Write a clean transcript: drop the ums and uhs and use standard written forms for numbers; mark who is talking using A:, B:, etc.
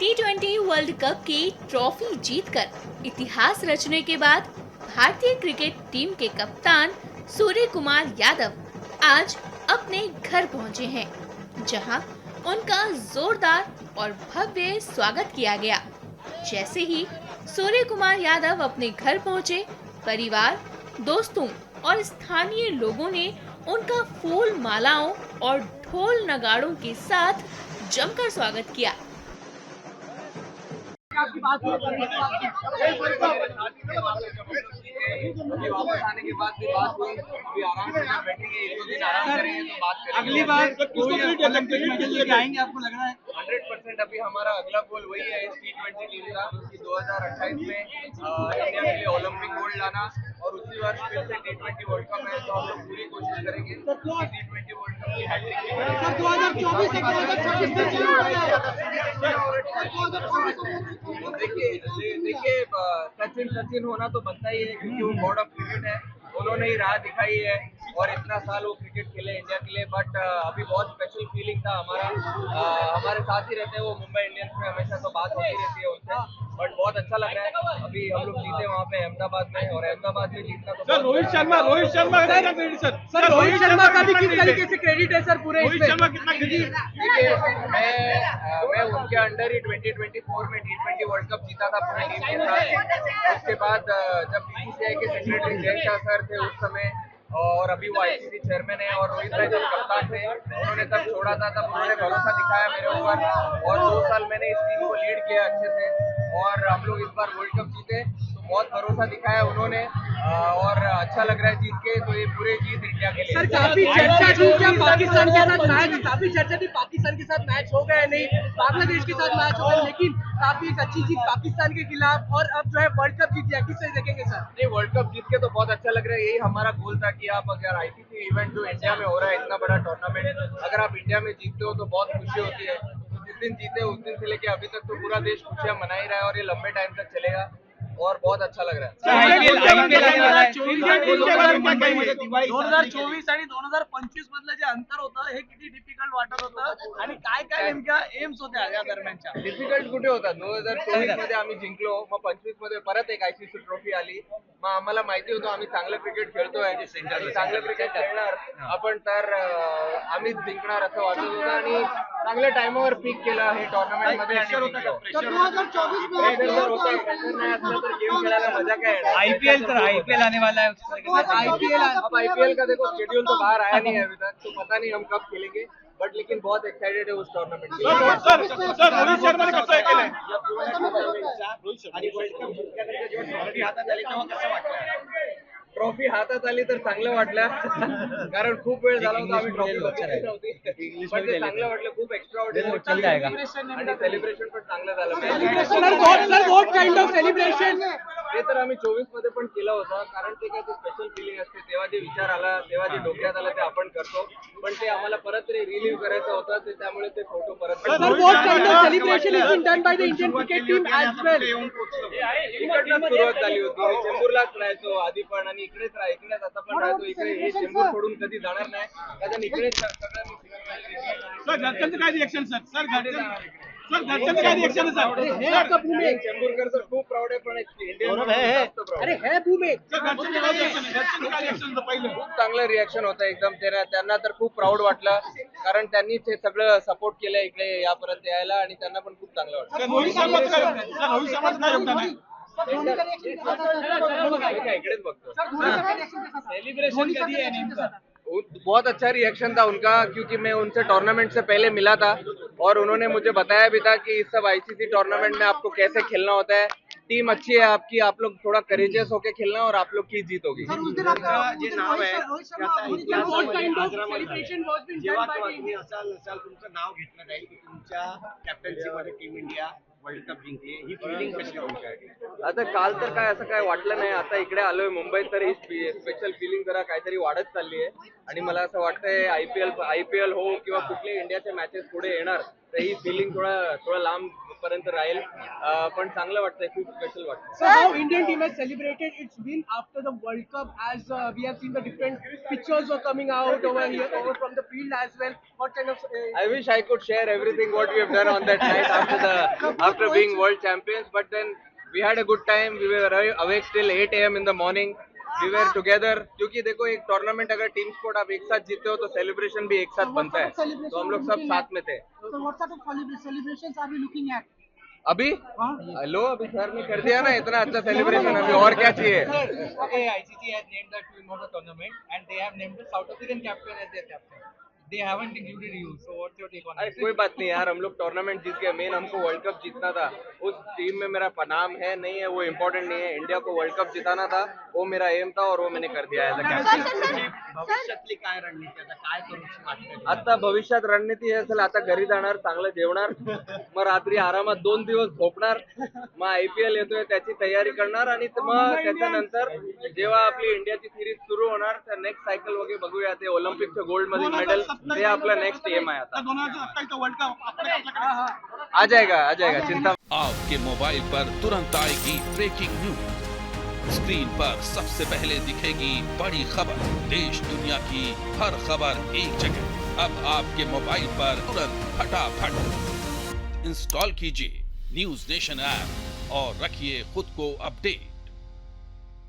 A: T20 world cup की trophy जीतकर इतिहास रचने के बाद भारतीय क्रिकेट टीम के कप्तान सूर्य कुमार यादव आज अपने घर पहुंचे हैं, जहां उनका जोरदार और भव्य स्वागत किया गया। जैसे ही सूर्य कुमार यादव अपने घर पहुंचे, परिवार, दोस्तों और स्थानीय लोगों ने उनका फूल मालाओं और ढोल नगाड़ों के साथ जमकर स्वागत किया।
B: अभी वापस आने के बाद भी बात हुई, अभी आराम से बैठेंगे, एक दो दिन आराम करेंगे तो बात करेंगे।
C: अगली बार आएंगे आपको लग रहा है?
B: 100% अभी हमारा अगला गोल वही है इस T20 टीम का कि 2028 में इंडिया के लिए ओलंपिक गोल्ड लाना और उसी वर्ष फिर से T20 वर्ल्ड कप है, तो हम लोग पूरी कोशिश करेंगे कि T20 वर्ल्ड कप की हैट्रिक भी करें।
C: 2024 से 2026
B: देखिए सचिन होना तो बनता ही है क्योंकि वो गॉड ऑफ क्रिकेट है, उन्होंने ही राह दिखाई है और इतना साल वो क्रिकेट खेले इंडिया के लिए। बट अभी बहुत स्पेशल फीलिंग था हमारे साथ ही रहते हैं वो मुंबई इंडियंस में, हमेशा तो बात होती रहती है उनसे, बट बहुत अच्छा लग रहा है। अभी हम लोग जीते वहाँ पे अहमदाबाद में, और अहमदाबाद में जीतना तो
C: सर रोहित शर्मा सर रोहित शर्मा का भी किस तरीके से क्रेडिट है सर पूरे
D: रोहित शर्मा कितना क्रेडिट?
B: देखिए मैं उनके अंडर ही 2024 में T20 वर्ल्ड कप जीता था पूरी टीम के साथ। उसके बाद जब बीसीसीआई के सेक्रेटरी जय शाह सर थे उस समय, और अभी वो आईसीसी चेयरमैन है, और रोहित भाई जब कप्तान थे उन्होंने तब छोड़ा था, तब उन्होंने भरोसा दिखाया मेरे ऊपर, और 2 साल मैंने इस टीम को लीड किया अच्छे से, और हम लोग इस बार वर्ल्ड कप जीते तो बहुत भरोसा दिखाया उन्होंने, और अच्छा लग रहा है जीत के। तो ये पूरे जीत इंडिया के लिए।
C: सर काफी चर्चा थी क्या पाकिस्तान के साथ मैच, काफी चर्चा थी पाकिस्तान के साथ मैच हो गया नहीं, बांग्लादेश के साथ मैच हो गया, लेकिन काफी एक अच्छी जीत पाकिस्तान के खिलाफ, और अब जो है वर्ल्ड कप जीत गया, किस तरह देखेंगे सर?
B: नहीं, वर्ल्ड कप जीत के तो बहुत अच्छा लग रहा है। यही हमारा गोल था कि आप अगर आईसीसी इवेंट जो इंडिया में हो रहा है, इतना बड़ा टूर्नामेंट, अगर आप इंडिया में जीतते हो तो बहुत खुशी होती है। जिस दिन जीते उस दिन से लेके अभी तक तो पूरा देश खुशियां मना ही रहा है, और ये लंबे टाइम तक चलेगा और बहुत अच्छा लग रहा है।
C: 2024 आणि 2025 मधलं जे अंतर होतं हे किती डिफिकल्ट वाटत होतं, आणि काय काय नेमक्या एम्स होत्या या दरम्यानच्या?
B: डिफिकल्ट कुठे होता? 2024 मध्ये आम्ही जिंकलो, मग 25 मध्ये परत एक आयसीसी ट्रॉफी आली, मग आम्हाला माहिती होतं आम्ही चांगलं क्रिकेट खेळतोय, चांगलं क्रिकेट खेळणार आपण, तर आम्हीच जिंकणार असं वाटत होतं, आणि चांगल्या टाइमवर पीक केलं हे टुर्नामेंट मध्ये, आणि जिंकलो. प्रेशर होता, प्रेशर नाही असलं तर गेम खेळायला मजा काय येणार?
D: आईपीएल आने वाला है
B: अब आईपीएल का देखो शेड्यूल तो बाहर आया नहीं है अभी तक, तो पता नहीं हम कब खेलेंगे, बट लेकिन बहुत एक्साइटेड है उस टूर्नामेंट के लिए।
D: सर रोहित शर्मा ने कसं केलंय?
B: आणि वर्ल्ड कप जिंकल्यानंतर जेव्हा ट्रॉफी हातात आली तेव्हा कसं वाटलं? ट्रॉफी हातात आली तर चांगलं वाटलं, कारण खूप वेळ झाला होता आम्ही ट्रॉफी बघितली नव्हती, पण ते चांगलं वाटलं, खूप एक्स्ट्रा आणि सेलिब्रेशन पण चांगलं झालं. ते तर आम्ही 24 मध्ये पण केलं होतं, कारण ते काय ते स्पेशल फिलिंग असते, तेव्हा जे विचार आला, तेव्हा जे डोक्यात आलं ते आपण करतो, पण ते आम्हाला परत रिलीव्ह करायचं होतं, ते त्यामुळे ते फोटो परत इकडनंच सुरुवात झाली होती. मी चेंबूरलाच राहायचो आधी पण, आणि इकडेच आता पण राहतो इकडे. हे चेंबूर सोडून कधी जाणार नाही, कारण इकडेच
D: सर घरच्यांचं काय रिएक्शन? सर घरच्यांचं काय रिएक्शन आहे सर?
B: चेंबूरकर तर खूप प्राऊड आहे, पण इंडियन खूप चांगलं रिएक्शन होतं एकदम. त्यांना तर खूप प्राऊड वाटलं, कारण त्यांनी ते सगळं सपोर्ट केलं इकडे यापर्यंत यायला, आणि त्यांना पण खूप चांगलं वाटलं.
D: रोहित शर्माचं काय योगदान आहे?
B: इकडेच बघतो. सेलिब्रेशन कधी है नेमका? बहुत अच्छा रिएक्शन था उनका, क्योंकि मैं उनसे टूर्नामेंट से पहले मिला था, और उन्होंने मुझे बताया भी था कि इस सब आईसीसी टूर्नामेंट में आपको कैसे खेलना होता है, टीम अच्छी है आपकी, आप लोग थोड़ा करेजियस होके खेलना और आप लोग की जीत होगी.
C: जेव्हा तुम्ही असाल नसाल, तुमचं नाव घेतलं जाईल की तुमच्या कॅप्टन्सीमध्ये टीम इंडिया वर्ल्ड कप जिंकली, ही फिलिंग कशी तुमच्यासाठी?
B: आता काल तर काय असं काय वाटलं नाही, आता इकडे आलोय मुंबईत तर ही स्पेशल फिलिंग जरा काहीतरी वाढत चालली आहे, आणि मला असं वाटतंय आयपीएल हो किंवा कुठले इंडियाचे मॅचेस पुढे येणार तर ही फिलिंग थोडा लांब पर्यंत राहील, पण चांगलं वाटतंय, खूप स्पेशल वाटतं.
C: So how Indian team has celebrated its win after the World Cup, as we have seen the different pictures were coming out over here, over from the field as well. What kind of
B: I wish I could share everything what we have done on that night after being world champions, but then we had a good time. We were awake till 8 a.m. in the morning. We were together, क्योंकि देखो एक tournament अगर team sport आप एक साथ जीते हो तो सेलिब्रेशन भी एक साथ बनता है, तो हम लोग सब साथ में थे.
C: So what sort of celebrations are we looking at?
B: अभी लो अभी सर ने कर दिया ना इतना अच्छा सेलिब्रेशन, अभी और क्या चाहिए.
E: Okay, ICC has named the team of the tournament and they have named the South African captain as their captain. They haven't included you. So what's your take on
B: अरे
E: it?
B: कोई बात नहीं यार, हम लोग टूर्नामेंट जीत गए, main हमको world cup जीतना था. उस टीम में मेरा नाम है नहीं है वो इम्पोर्टेंट नहीं है, इंडिया को वर्ल्ड कप जिताना था, वो मेरा एम था और वो मैंने कर दिया एज अ कॅप्टन.
E: भविष्यातली काय रणनीती आता काय करूची वाटते?
B: आता भविष्यात रणनीती हे असेल, आता घरी जाणार, चांगलं जेवणार, मग रात्री आरामात 2 दिवस झोपणार, मग IPL येतोय त्याची तयारी करणार, आणि मग त्याच्यानंतर जेव्हा आपली इंडियाची सिरीज सुरू होणार तर नेक्स्ट सायकल वगैरे बघूया, ते ऑलिम्पिकचं गोल्ड मध्ये मेडल ते आपला नेक्स्ट एम आहे. आता
D: 2027 वर्ल्ड कप आपल्याकडे
B: आ जाएगा चिंता.
F: आपके मोबाइल पर तुरंत आएगी ब्रेकिंग न्यूज, स्क्रीन पर सबसे पहले दिखेगी बड़ी खबर, देश दुनिया की हर खबर एक जगह। अब आपके मोबाइल पर तुरंत फटाफट इंस्टॉल कीजिए न्यूज नेशन ऐप और रखिए खुद को अपडेट।